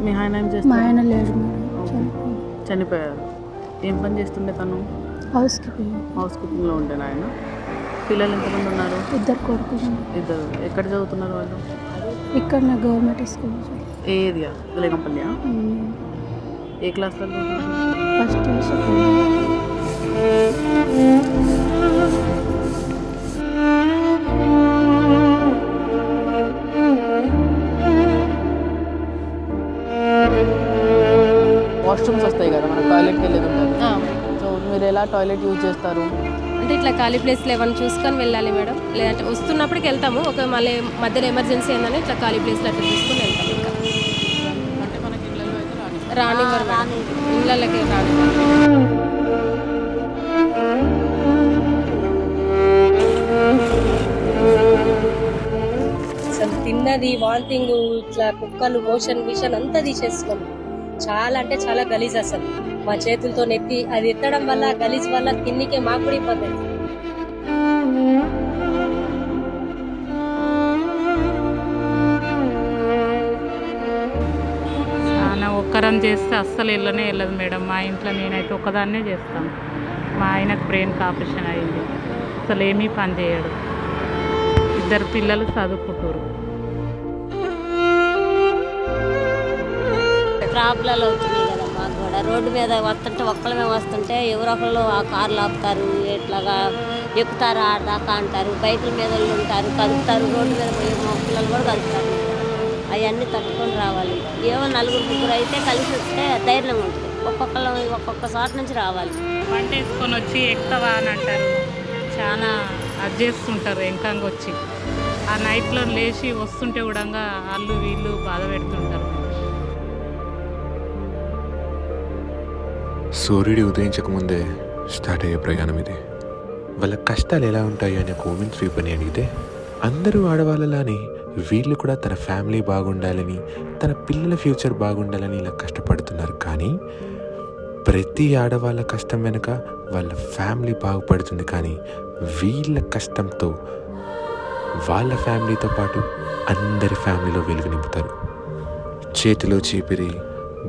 మీ ఆయన ఏం మా చేస్తారు? ఆయన లేడు మేడం, చనిపోయాడు. చనిపోయారు. ఏం పని చేస్తుండే తను? House keeping. హౌస్ కీపింగ్లో ఉండేనా ఆయన? పిల్లలు ఎంతమంది ఉన్నారు? 2 కొడుకులు. ఇద్దరు. ఎక్కడ చదువుతున్నారు వాళ్ళు? ఇక్కడనే గవర్నమెంట్ స్కూల్. ఏ ఏరియా? విలేకంపల్లియా? ఏ క్లాస్లో చదువుతున్నారు? First year, second year. Washrooms వస్తాయి కదా, మన టాయిలెట్కి వెళ్ళేది ఉంటుంది. సో మీరు ఎలా టాయిలెట్ యూజ్ చేస్తారు? అంటే ఇట్లా ఖాళీ ప్లేస్లో ఏమైనా చూసుకొని వెళ్ళాలి మేడం, లేదంటే వస్తున్నప్పటికి వెళ్తాము. ఒక మళ్ళీ మధ్యలో ఎమర్జెన్సీ ఏందని ఇట్లా ఖాళీ ప్లేస్లో అట్లా చూసుకొని వెళ్తాం. ఇంకా అంటే మనకి ఇళ్ళలో అయితే రానివ్వరు మేడం, ఇళ్ళకి రానివ్వరు. అసలు తిన్నది వాంతింగ్, ఇట్లా కుక్కలు, మోషన్ మిషన్ అంతా తీసేస్తున్నాం. చాలా అంటే చాలా గలీజ్. అసలు మా చేతులతో నెత్తి అది ఎత్తడం వల్ల గలీజ్ వల్ల తిన్నికే మాకు కూడా ఇబ్బంది అవుతుంది. చాలా ఒక్కరం చేస్తే అస్సలు వెళ్ళనే వెళ్ళదు మేడం. మా ఇంట్లో నేనైతే ఒక్కదాన్నే చేస్తాను. మా ఆయనకు బ్రెయిన్కి ఆపరేషన్ అయింది, అసలు ఏమీ పని చేయడు. 2 పిల్లలు చదువుకుంటారు. ప్రాబ్లాలు అవుతున్నాయి కదా మాకు కూడా. రోడ్డు మీద వస్తుంటే ఒక్కళ్ళమే వస్తుంటే ఎవరో ఒకళ్ళు ఆ కార్లు ఆపుతారు, ఇట్లాగా ఎక్కుతారు, ఆడదాకా అంటారు. బైకుల మీద ఉంటారు, కదుపుతారు. రోడ్డు మీద పోయే మా పిల్లలు కూడా కదుపుతారు. అవన్నీ తట్టుకొని రావాలి. ఏమో 4-3 అయితే కలిసి వస్తే ధైర్యంగా ఉంటుంది. ఒక్కొక్క చోట నుంచి రావాలి. వంట వేసుకొని వచ్చి ఎక్కుతావా అని అంటారు. చాలా అది చేస్తుంటారు వెంకంగా వచ్చి. ఆ నైట్లో లేచి వస్తుంటే కూడా వాళ్ళు వీళ్ళు బాధ పెడుతుంటారు. సూర్యుడు ఉదయించకముందే స్టార్ట్ అయ్యే ప్రయాణం ఇది. వాళ్ళ కష్టాలు ఎలా ఉంటాయి అని ఒక ఉమెన్ స్వీపర్ని అడిగితే, అందరూ ఆడవాళ్ళలానే వీళ్ళు కూడా తన ఫ్యామిలీ బాగుండాలని, తన పిల్లల ఫ్యూచర్ బాగుండాలని ఇలా కష్టపడుతున్నారు. కానీ ప్రతి ఆడవాళ్ళ కష్టం వెనుక వాళ్ళ ఫ్యామిలీ బాగుపడుతుంది. కానీ వీళ్ళ కష్టంతో వాళ్ళ ఫ్యామిలీతో పాటు అందరి ఫ్యామిలీలో వెలుగు నింపుతారు. చేతిలో చీపిరి,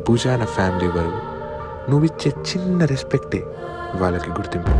భుజాన ఫ్యామిలీ బరువు. నువ్విచ్చే చిన్న రెస్పెక్టే వాళ్ళకి గుర్తింపు.